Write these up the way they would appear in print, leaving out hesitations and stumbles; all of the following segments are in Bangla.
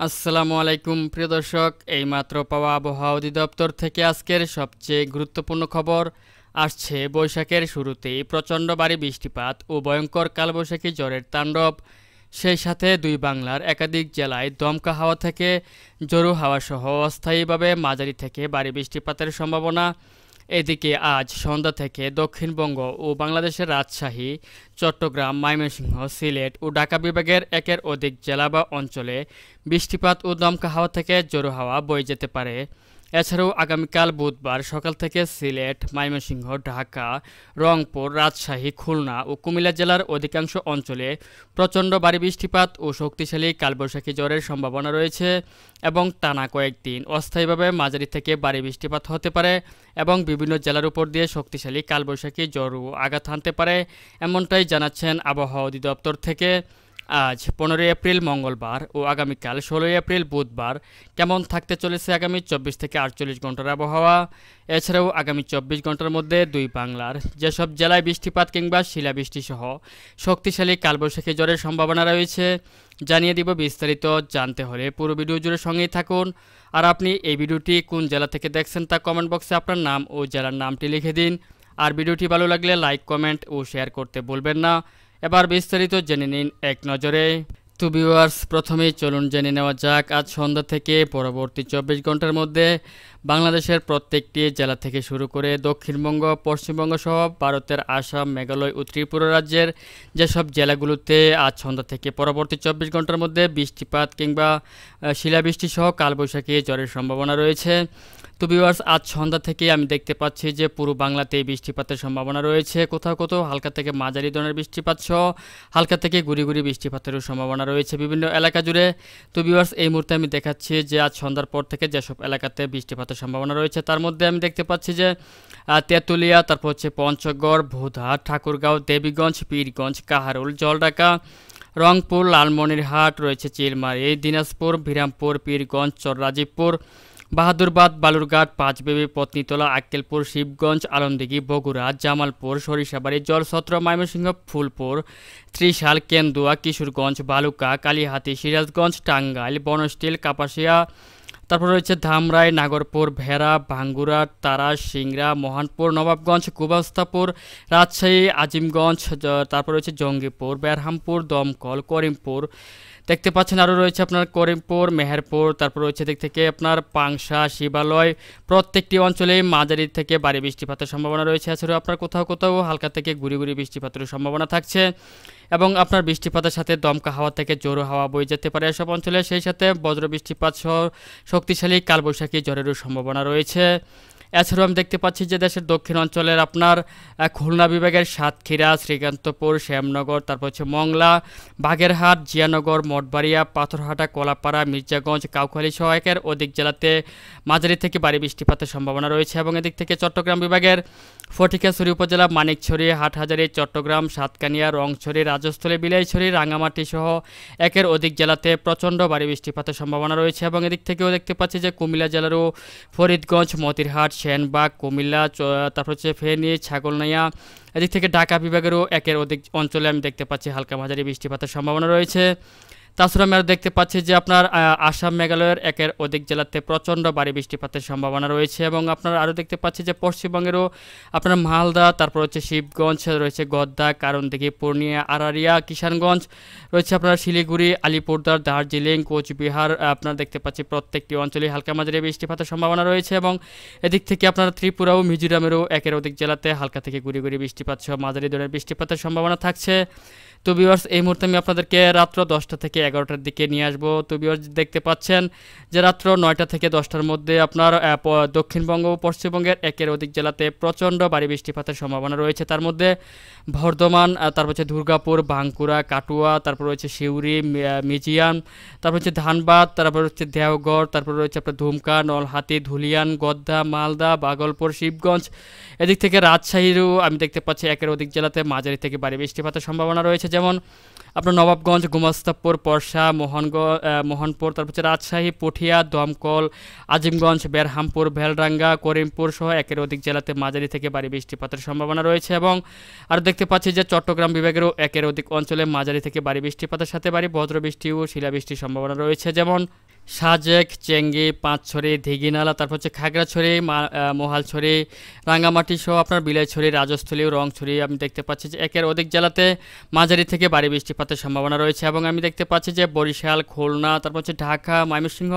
আসসালামু আলাইকুম প্রিয় দর্শক, এইমাত্র পাওয়া আবহাওয়া অধিদপ্তর থেকে আজকের সবচেয়ে গুরুত্বপূর্ণ খবর আসছে। বৈশাখের শুরুতেই প্রচণ্ড ভারী বৃষ্টিপাত ও ভয়ঙ্কর কালবৈশাখী ঝড়ের তাণ্ডব, সেই সাথে দুই বাংলার একাধিক জেলায় দমকা হাওয়া থেকে জোরো হাওয়াসহ অস্থায়ীভাবে মাঝারি থেকে ভারী বৃষ্টিপাতের সম্ভাবনা। এদিকে আজ সন্ধ্যা থেকে দক্ষিণবঙ্গ ও বাংলাদেশের রাজশাহী, চট্টগ্রাম, ময়মনসিংহ, সিলেট ও ঢাকা বিভাগের একের অধিক জেলা বা অঞ্চলে বৃষ্টিপাত ও দমকা হাওয়া থেকে জোরো হাওয়া বয়ে যেতে পারে। এছাড়াও আগামীকাল বুধবার সকাল থেকে সিলেট, ময়মনসিংহ, ঢাকা, রংপুর, রাজশাহী, খুলনা ও কুমিল্লা জেলার অধিকাংশ অঞ্চলে প্রচণ্ড ভারী বৃষ্টিপাত ও শক্তিশালী কালবৈশাখী ঝড়ের সম্ভাবনা রয়েছে এবং টানা কয়েকদিন অস্থায়ীভাবে মাঝারি থেকে ভারী বৃষ্টিপাত হতে পারে এবং বিভিন্ন জেলার উপর দিয়ে শক্তিশালী কালবৈশাখী ঝড়ও আঘাত হানতে পারে, এমনটাই জানাচ্ছেন আবহাওয়া অধিদপ্তর থেকে। আজ 15 এপ্রিল মঙ্গলবার ও আগামীকাল 16 এপ্রিল বুধবার কেমন থাকতে চলেছে আগামী 24 থেকে 48 ঘন্টার আবহাওয়া। এছাড়াও আগামী 24 ঘন্টার মধ্যে দুই বাংলার যেসব জেলায় বৃষ্টিপাত কিংবা শিলাবৃষ্টি সহ শক্তিশালী কালবৈশাখী ঝড়ের সম্ভাবনা রয়েছে জানিয়ে দিব। বিস্তারিত জানতে হলে পুরো ভিডিও জুড়ে সঙ্গেই থাকুন। আর আপনি এই ভিডিওটি কোন জেলা থেকে দেখছেন তা কমেন্ট বক্সে আপনার নাম ও জেলার নামটি লিখে দিন। আর ভিডিওটি ভালো লাগলে লাইক, কমেন্ট ও শেয়ার করতে ভুলবেন না। এবার বিস্তারিত জেনে নিন এক নজরে। তো ভিউয়ার্স, প্রথমেই চলুন জেনে নেওয়া যাক আজ সন্ধ্যা থেকে পরবর্তী 24 ঘন্টার মধ্যে বাংলাদেশের প্রত্যেকটি জেলা থেকে শুরু করে দক্ষিণবঙ্গ, পশ্চিমবঙ্গ সহ ভারতের আসাম, মেঘালয় ও ত্রিপুরা রাজ্যের যেসব জেলাগুলোতে আজ সন্ধ্যা থেকে পরবর্তী 24 ঘন্টার মধ্যে বৃষ্টিপাত কিংবা শিলাবৃষ্টি সহ কালবৈশাখী ঝড়ের সম্ভাবনা রয়েছে। তো ভিউয়ার্স, আজ সন্ধ্যা থেকে আমি দেখতে পাচ্ছি যে পুরো বাংলাতেই বৃষ্টিপাতের সম্ভাবনা রয়েছে। কোথাও কোথাও হালকা থেকে মাঝারি ধরনের বৃষ্টিপাত সহ হালকা থেকে গুড়ি গুড়ি বৃষ্টিপাতেরও সম্ভাবনা রয়েছে বিভিন্ন এলাকা জুড়ে। তো ভিউয়ার্স, এই মুহূর্তে আমি দেখাচ্ছি যে আজ সন্ধ্যার পর থেকে যেসব এলাকাতে বৃষ্টিপাতের সম্ভাবনা রয়েছে তার মধ্যে আমি দেখতে পাচ্ছি যে তেঁতুলিয়া, তারপর হচ্ছে পঞ্চগড়, ভোধা, ঠাকুরগাঁও, দেবীগঞ্জ, পীরগঞ্জ, কাহারোল, জলঢাকা, রংপুর, লালমনিরহাট, রয়েছে চিলমারি, দিনাজপুর, বিরামপুর, পীরগঞ্জ, রাজীবপুর, বাহাদুরবাদ, বালুরঘাট, পাঁচবিবি, পত্নীতলা, আক্কেলপুর, শিবগঞ্জ, আলমদিঘি, বগুড়া, জামালপুর, সরিষাবাড়ি, জলছত্র, ময়মনসিংহ, ফুলপুর, ত্রিশাল, কেন্দুয়া, কিশোরগঞ্জ, বালুকা, কালিহাতী, সিরাজগঞ্জ, টাঙ্গাইল, বনস্টিল, কাপাসিয়া, তারপর রয়েছে ধামরাই, নাগরপুর, ভেড়া, ভাঙ্গুরা, তারাস, সিংড়া, মহানপুর, নবাবগঞ্জ, কুবাস্তাপুর, রাজশাহী, আজিমগঞ্জ, তারপর রয়েছে জঙ্গিপুর, বেরহামপুর, দমকল, করিমপুর দেখতে পাচ্ছেন। আরও রয়েছে আপনার করিমপুর, মেহেরপুর, তারপর রয়েছে দিক থেকে আপনার পাংশা, শিবালয়, প্রত্যেকটি অঞ্চলেই মাঝারি থেকে ভারী বৃষ্টিপাতের সম্ভাবনা রয়েছে। এছাড়াও আপনার কোথাও কোথাও হালকা থেকে গুড়ি গুড়ি বৃষ্টিপাতের সম্ভাবনা থাকছে এবং আপনার বৃষ্টিপাতের সাথে দমকা হাওয়া থেকে জোরো হাওয়া বয়ে যেতে পারে এসব অঞ্চলে, সেই সাথে বজ্র বৃষ্টিপাত সহ শক্তিশালী কালবৈশাখী ঝড়েরও সম্ভাবনা রয়েছে। এছাড়াও আমি দেখতে পাচ্ছি যে দেশের দক্ষিণ অঞ্চলের আপনার খুলনা বিভাগের সাতক্ষীরা, শ্রীকান্তপুর, শ্যামনগর, তারপর হচ্ছে মংলা, বাগেরহাট, জিয়ানগর, মঠবাড়িয়া, পাথরহাটা, কলাপাড়া, মির্জাগঞ্জ, কাউখালী সহ একের অধিক জেলাতে মাঝারি থেকে ভারী বৃষ্টিপাতের সম্ভাবনা রয়েছে এবং এদিক থেকে চট্টগ্রাম বিভাগের ফটিকছড়ি উপজেলা, মানিকছড়ি, হাটহাজারী, চট্টগ্রাম, সাতকানিয়া, রংছড়ি, রাজস্থলী, বিলাইছড়ি, রাঙামাটি সহ একের অধিক জেলাতে প্রচণ্ড ভারী বৃষ্টিপাতের সম্ভাবনা রয়েছে এবং এদিক থেকেও দেখতে পাচ্ছি যে কুমিল্লা জেলারও ফরিদগঞ্জ, মতিরহাট, সেনবাগ, কুমিল্লা, তারপর হচ্ছে ফেনী, ছাগলনাইয়া, এদিক থেকে ঢাকা বিভাগেরও একের অধিক অঞ্চলে আমি দেখতে পাচ্ছি হালকা মাঝারি বৃষ্টিপাতের সম্ভাবনা রয়েছে। তাছাড়া আমি আরও দেখতে পাচ্ছি যে আপনার আসাম, মেঘালয়ের একের অধিক জেলাতে প্রচণ্ড ভারী বৃষ্টিপাতের সম্ভাবনা রয়েছে এবং আপনার আরও দেখতে পাচ্ছি যে পশ্চিমবঙ্গেরও আপনার মালদা, তারপর হচ্ছে শিবগঞ্জ, রয়েছে গদ্দা, কারণদিঘি, পূর্ণিয়া, আরারিয়া, কিষানগঞ্জ, রয়েছে আপনার শিলিগুড়ি, আলিপুরদুয়ার, দার্জিলিং, কোচবিহার, আপনার দেখতে পাচ্ছি প্রত্যেকটি অঞ্চলে হালকা মাঝারি বৃষ্টিপাতের সম্ভাবনা রয়েছে এবং এদিক থেকে আপনার ত্রিপুরা ও মিজোরামেরও একের অধিক জেলাতে হালকা থেকে গুড়ি গুড়ি বৃষ্টিপাত সহ মাঝারি ধরনের বৃষ্টিপাতের সম্ভাবনা থাকছে। তো ভিউয়ার্স, এই মুহূর্তে আমি আপনাদেরকে রাত্র 10টা থেকে 11টার দিকে নিয়ে আসবো। তো ভিউয়ার্স, দেখতে পাচ্ছেন যে রাত্র 9টা থেকে 10টার মধ্যে আপনার দক্ষিণবঙ্গ ও পশ্চিমবঙ্গের একের অধিক জেলাতে প্রচণ্ড ভারী বৃষ্টিপাতের সম্ভাবনা রয়েছে। তার মধ্যে বর্ধমান, তারপর হচ্ছে দুর্গাপুর, বাঁকুড়া, কাটুয়া, তারপর রয়েছে সিউড়ি, মিজিয়ান, তারপর হচ্ছে ধানবাদ, তারপর হচ্ছে দেওঘর, তারপর রয়েছে আপনার ধুমকা, নলহাটি, ধুলিয়ান, গদ্দা, মালদা, ভাগলপুর, শিবগঞ্জ, এদিক থেকে রাজশাহীরও আমি দেখতে পাচ্ছি একের অধিক জেলাতে মাঝারি থেকে ভারী বৃষ্টিপাতের সম্ভাবনা রয়েছে, যেমন আপনার নবাবগঞ্জ, গোমাস্তাপুর, পরশা, মোহনপুর, তারপর হচ্ছে রাজশাহী, পুঠিয়া, দমকল, আজিমগঞ্জ, বেরহামপুর, ভেলডাঙ্গা, করিমপুর সহ একের অধিক জেলাতে মাঝারি থেকে ভারী বৃষ্টিপাতের সম্ভাবনা রয়েছে এবং আর দেখতে পাচ্ছি যে চট্টগ্রাম বিভাগেরও একের অধিক অঞ্চলে মাঝারি থেকে ভারী বৃষ্টিপাতের সাথে ভারী বজ্রবৃষ্টি ও শিলাবৃষ্টির সম্ভাবনা রয়েছে, যেমন সাজেক, চেঙ্গি, পাঁচছড়ি, দিঘিনালা, তারপর হচ্ছে খাগড়াছড়ি, মহালছড়ি, রাঙ্গামাটি সহ আপনার বিলাইছড়ি, রাজস্থলী, রংছড়ি আমি দেখতে পাচ্ছি যে একের অধিক জেলাতে মাঝারি থেকে ভারী বৃষ্টিপাতের সম্ভাবনা রয়েছে। এবং আমি দেখতে পাচ্ছি যে বরিশাল, খুলনা, তারপর হচ্ছে ঢাকা, ময়মনসিংহ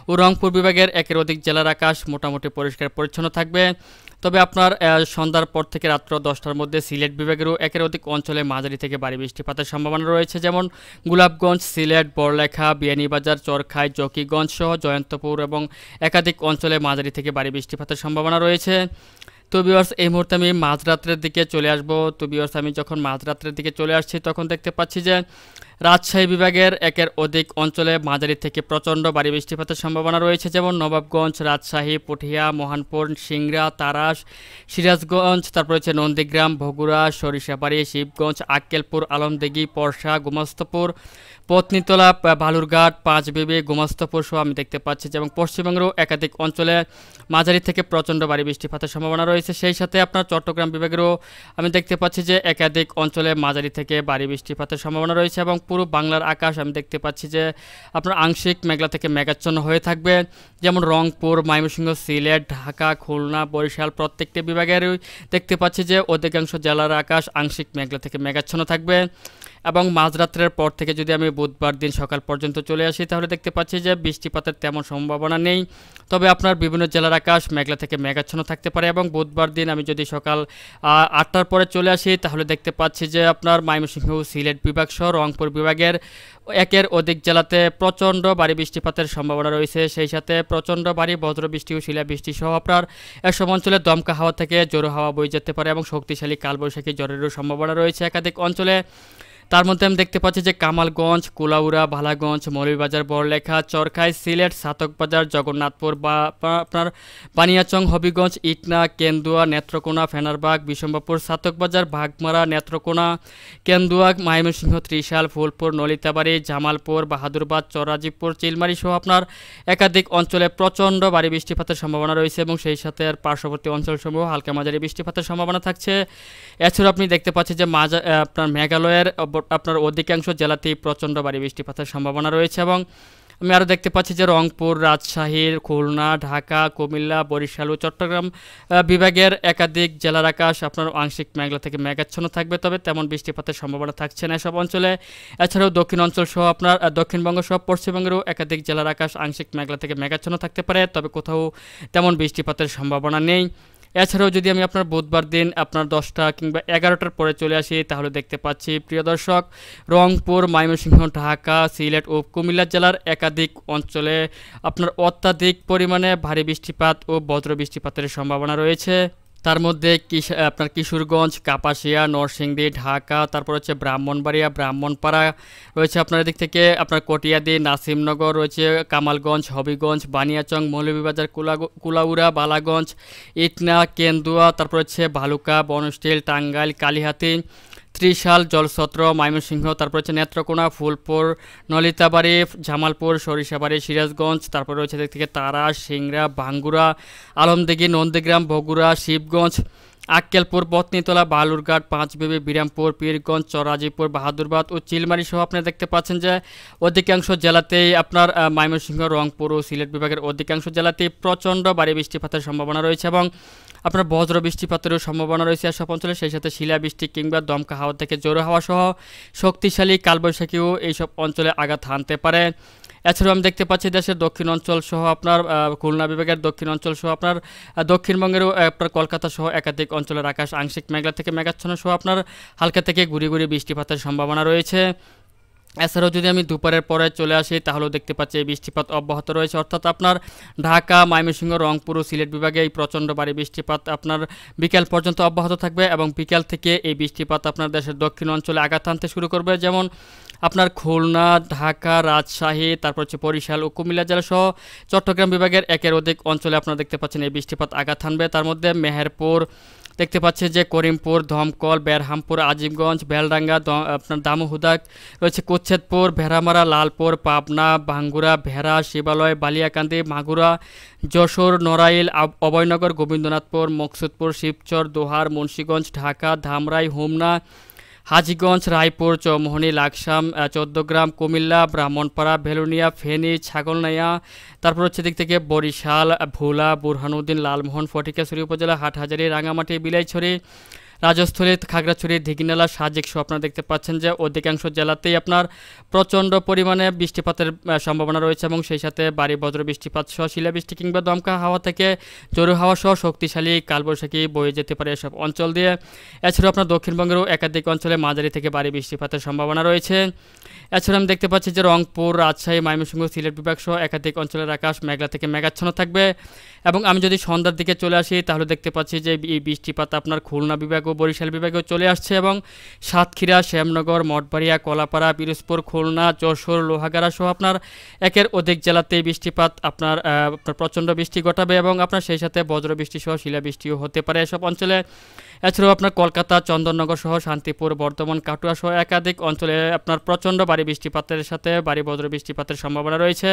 ও রংপুর বিভাগের একের অধিক জেলার আকাশ মোটামুটি পরিষ্কার পরিচ্ছন্ন থাকবে। তবে আপনার সন্ধ্যার পর থেকে রাত্র 10টার মধ্যে সিলেট বিভাগেরও একের অধিক অঞ্চলে মাঝারি থেকে ভারী বৃষ্টিপাতের সম্ভাবনা রয়েছে, যেমন গোলাপগঞ্জ, সিলেট, বড়লেখা, বিয়ানীবাজার, চরখাই, জকিগঞ্জ সহ জয়ন্তপুর এবং একাধিক অঞ্চলে মাঝারি থেকে ভারী বৃষ্টিপাতের সম্ভাবনা রয়েছে। তো ভিউয়ার্স, এই মুহূর্তে আমি মাঝরাত্রের দিকে চলে আসব। তো ভিউয়ার্স, আমি যখন মাঝরাত্রের দিকে চলে আসছি তখন দেখতে পাচ্ছি যে রাজশাহী বিভাগের একের অধিক অঞ্চলে মাঝারি থেকে প্রচণ্ড ভারী বৃষ্টিপাতের সম্ভাবনা রয়েছে, যেমন নবাবগঞ্জ, রাজশাহী, পুঠিয়া, মহানপুর, সিংড়া, তারাস, সিরাজগঞ্জ, তারপর হচ্ছে নন্দীগ্রাম, বগুড়া, সরিষাবাড়ি, শিবগঞ্জ, আক্কেলপুর, আলমদিঘি, পরশা, গোমস্তাপুর, পত্নীতলা, বালুরঘাট, পাঁচবিবি, গোমস্তাপুর সহ আমি দেখতে পাচ্ছি যে এবং পশ্চিমবঙ্গেরও একাধিক অঞ্চলে মাঝারি থেকে প্রচণ্ড ভারী বৃষ্টিপাতের সম্ভাবনা রয়েছে। সেই সাথে আপনার চট্টগ্রাম বিভাগেরও আমি দেখতে পাচ্ছি যে একাধিক অঞ্চলে মাঝারি থেকে ভারী বৃষ্টিপাতের সম্ভাবনা রয়েছে। এবং পুরো বাংলার আকাশ আমি দেখতে পাচ্ছি যে আপনার আংশিক মেঘলা থেকে মেঘাচ্ছন্ন হয়ে থাকবে, যেমন রংপুর, ময়মনসিংহ, সিলেট, ঢাকা, খুলনা, বরিশাল প্রত্যেকটি বিভাগেরই দেখতে পাচ্ছি যে অধিকাংশ জেলার আকাশ আংশিক মেঘলা থেকে মেঘাচ্ছন্ন থাকবে। এবং মাঝরাত্রের পর থেকে যদি আমি বুধবার দিন সকাল পর্যন্ত চলে আসি তাহলে দেখতে পাচ্ছি যে বৃষ্টিপাতের তেমন সম্ভাবনা নেই, তবে আপনার বিভিন্ন জেলার আকাশ মেঘলা থেকে মেঘাচ্ছন্ন থাকতে পারে। এবং বুধবার দিন আমি যদি সকাল 8টার পরে চলে আসি তাহলে দেখতে পাচ্ছি যে আপনার ময়মনসিংহ, সিলেট বিভাগ সহ রংপুর বিভাগের একের অধিক জেলাতে প্রচণ্ড ভারী বৃষ্টিপাতের সম্ভাবনা রয়েছে। সেই সাথে প্রচণ্ড ভারী বজ্রবৃষ্টি ও শিলাবৃষ্টি সহ আপনার এসব অঞ্চলে দমকা হাওয়া থেকে জোরো হাওয়া বয়ে যেতে পারে এবং শক্তিশালী কালবৈশাখী ঝড়েরও সম্ভাবনা রয়েছে একাধিক অঞ্চলে। তার মধ্যে আমি দেখতে পাচ্ছি যে কামালগঞ্জ, কুলাউড়া, ভালাগঞ্জ, মৌলভীবাজার, বড়লেখা, চরখাই, সিলেট, সাতকবাজার, জগন্নাথপুর বা আপনার বানিয়াচং, হবিগঞ্জ, ইটনা, কেন্দুয়া, নেত্রকোনা, ফেনারবাগ, বিশম্বরপুর, সাতকবাজার, বাঘমারা, নেত্রকোনা, কেন্দুয়া, ময়মনসিংহ, ত্রিশাল, ফুলপুর, নলিতাবাড়ি, জামালপুর, বাহাদুরবাদ, চরাজিপুর, চিলমারি সহ আপনার একাধিক অঞ্চলে প্রচণ্ড ভারী বৃষ্টিপাতের সম্ভাবনা রয়েছে এবং সেই সাথে আর পার্শ্ববর্তী অঞ্চলসমূহ হালকা মাঝারি বৃষ্টিপাতের সম্ভাবনা থাকছে। এছাড়াও আপনি দেখতে পাচ্ছেন যে আপনার মেঘালয়ের আপনার অধিকাংশ জেলাতেই প্রচণ্ড ভারী বৃষ্টিপাতের সম্ভাবনা রয়েছে। এবং আমি আরও দেখতে পাচ্ছি যে রংপুর, রাজশাহীর, খুলনা, ঢাকা, কুমিল্লা, বরিশাল ও চট্টগ্রাম বিভাগের একাধিক জেলার আকাশ আপনার আংশিক মেঘলা থেকে মেঘাচ্ছন্ন থাকবে, তবে তেমন বৃষ্টিপাতের সম্ভাবনা থাকছে না এসব অঞ্চলে। এছাড়াও দক্ষিণ অঞ্চল সহ আপনার দক্ষিণবঙ্গ সহ পশ্চিমবঙ্গেরও একাধিক জেলার আকাশ আংশিক মেঘলা থেকে মেঘাচ্ছন্ন থাকতে পারে, তবে কোথাও তেমন বৃষ্টিপাতের সম্ভাবনা নেই। এছাড়াও যদি আমি আপনার বুধবার দিন আপনার 10টা কিংবা 11টার পরে চলে আসি তাহলে দেখতে পাচ্ছি প্রিয় দর্শক, রংপুর, ময়মনসিংহ, ঢাকা, সিলেট ও কুমিল্লা জেলার একাধিক অঞ্চলে আপনার অত্যাধিক পরিমাণে ভারী বৃষ্টিপাত ও বজ্র বৃষ্টিপাতের সম্ভাবনা রয়েছে। তার মধ্যে আপনার কিশোরগঞ্জ, কাপাসিয়া, নরসিংদী, ঢাকা, তারপর হচ্ছে ব্রাহ্মণবাড়িয়া, ব্রাহ্মণপাড়া রয়েছে আপনার দিক থেকে আপনার কটিয়াদি, নাসিমনগর রয়েছে, কামালগঞ্জ, হবিগঞ্জ, বানিয়াচং, মৌলভীবাজার, কুলাউড়া, বালাগঞ্জ, ইটনা, কেন্দুয়া, তারপর হচ্ছে ভালুকা, বনস্টিল, টাঙ্গাইল, কালিহাতি, ত্রিশাল, জলছত্র, ময়মনসিংহ, তারপর হচ্ছে নেত্রকোনা, ফুলপুর, নলিতাবাড়ি, জামালপুর, সরিষাবাড়ি, সিরাজগঞ্জ, তারপর রয়েছে দিক থেকে তারাস, সিংড়া, ভাঙ্গুড়া, আলমদিঘি, নন্দীগ্রাম, বগুড়া, শিবগঞ্জ, আক্কেলপুর, পত্নীতলা, বালুরঘাট, পাঁচবিবি, বিরামপুর, পীরগঞ্জ, চরাজিপুর, বাহাদুরবাদ ও চিলমারি সহ আপনি দেখতে পাচ্ছেন যে অধিকাংশ জেলাতেই আপনার ময়মনসিংহ, রংপুর ও সিলেট বিভাগের অধিকাংশ জেলাতেই প্রচণ্ড ভারী বৃষ্টিপাতের সম্ভাবনা রয়েছে এবং আপনার বজ্র বৃষ্টিপাতেরও সম্ভাবনা রয়েছে এসব অঞ্চলে। সেই সাথে শিলাবৃষ্টি কিংবা দমকা হাওয়া থেকে জোরে হাওয়া সহ শক্তিশালী কালবৈশাখীও এইসব অঞ্চলে আঘাত হানতে পারে। এছাড়াও আমি দেখতে পাচ্ছি দেশের দক্ষিণ অঞ্চল সহ আপনার খুলনা বিভাগের দক্ষিণ অঞ্চল সহ আপনার দক্ষিণবঙ্গেরও আপনার কলকাতা সহ একাধিক অঞ্চলের আকাশ আংশিক মেঘলা থেকে মেঘাচ্ছন্ন সহ আপনার হালকা থেকে গুড়ি গুড়ি বৃষ্টিপাতের সম্ভাবনা রয়েছে। এছাড়াও যদি আমি দুপুরের পরে চলে আসি তাহলেও দেখতে পাচ্ছি এই বৃষ্টিপাত অব্যাহত রয়েছে, অর্থাৎ আপনার ঢাকা, ময়মনসিংহ, রংপুর ও সিলেট বিভাগে এই প্রচণ্ড ভারী বৃষ্টিপাত আপনার বিকেল পর্যন্ত অব্যাহত থাকবে এবং বিকেল থেকে এই বৃষ্টিপাত আপনার দেশের দক্ষিণ অঞ্চলে আঘাত হানতে শুরু করবে, যেমন আপনার খুলনা, ঢাকা, রাজশাহী, তারপর হচ্ছে বরিশাল ও কুমিল্লা জেলা সহ চট্টগ্রাম বিভাগের একের অধিক অঞ্চলে আপনারা দেখতে পাচ্ছেন এই বৃষ্টিপাত আঘাত হানবে। তার মধ্যে মেহেরপুর দেখতে পাচ্ছি যে করিমপুর, ধমকল, বেরহামপুর, আজিমগঞ্জ, বেলডাঙ্গা, আপনার দামোহুদাক রয়েছে, কোচ্ছেদপুর, ভেড়ামারা, লালপুর, পাবনা, ভাঙ্গুড়া, ভেড়া, শিবালয়, বালিয়াকান্দি, মাগুরা, যশোর, নড়াইল, অভয়নগর, গোবিন্দনাথপুর, মকসুদপুর, শিবচর, দোহার, মুন্সীগঞ্জ, ঢাকা, ধামরাই, হোমনা, হাজীগঞ্জ, রায়পুর, চৌমুহনী, লাকসাম, ১৪গ্রাম, কুমিল্লা, ব্রাহ্মণপাড়া, ভেলুনিয়া, ফেনী, ছাগলনাইয়া, তারপর হচ্ছে দিক থেকে বরিশাল, ভোলা, বুরহানুদ্দিন, লালমোহন, ফটিকছড়ি উপজেলা, হাটহাজারী, রাঙামাটি, বিলাইছড়ি, রাজস্থলী, খাগড়াছড়ি, দীঘিনালা, সাজেক সহ আপনারা দেখতে পাচ্ছেন যে অধিকাংশ জেলাতেই আপনার প্রচণ্ড পরিমাণে বৃষ্টিপাতের সম্ভাবনা রয়েছে এবং সেই সাথে ভারী বজ্র বৃষ্টিপাত সহ শিলাবৃষ্টি কিংবা দমকা হাওয়া থেকে জোরে হাওয়া সহ শক্তিশালী কালবৈশাখী বয়ে যেতে পারে এসব অঞ্চল দিয়ে। এছাড়াও আপনার দক্ষিণবঙ্গেরও একাধিক অঞ্চলে মাঝারি থেকে ভারী বৃষ্টিপাতের সম্ভাবনা রয়েছে। এছাড়া আমি দেখতে পাচ্ছি যে রংপুর, রাজশাহী, ময়মনসিংহ, সিলেট বিভাগ সহ একাধিক অঞ্চলের আকাশ মেঘলা থেকে মেঘাচ্ছন্ন থাকবে। এবং আমি যদি সন্ধ্যার দিকে চলে আসি তাহলে দেখতে পাচ্ছি যে এই বৃষ্টিপাত আপনার খুলনা বিভাগ ও বরিশাল বিভাগেও চলে আসছে এবং সাতক্ষীরা, শ্যামনগর, মঠবাড়িয়া, কলাপাড়া, পিরোজপুর, খুলনা, যশোর, লোহাগাড়া সহ আপনার একের অধিক জেলাতে বৃষ্টিপাত আপনার প্রচণ্ড বৃষ্টি ঘটাবে এবং আপনার সেই সাথে বজ্র বৃষ্টি সহ শিলাবৃষ্টিও হতে পারে এসব অঞ্চলে। এছাড়াও আপনার কলকাতা, চন্দননগর সহ শান্তিপুর, বর্ধমান, কাটুয়া সহ একাধিক অঞ্চলে আপনার প্রচণ্ড ভারী বৃষ্টিপাতের সাথে ভারী বজ্র বৃষ্টিপাতের সম্ভাবনা রয়েছে।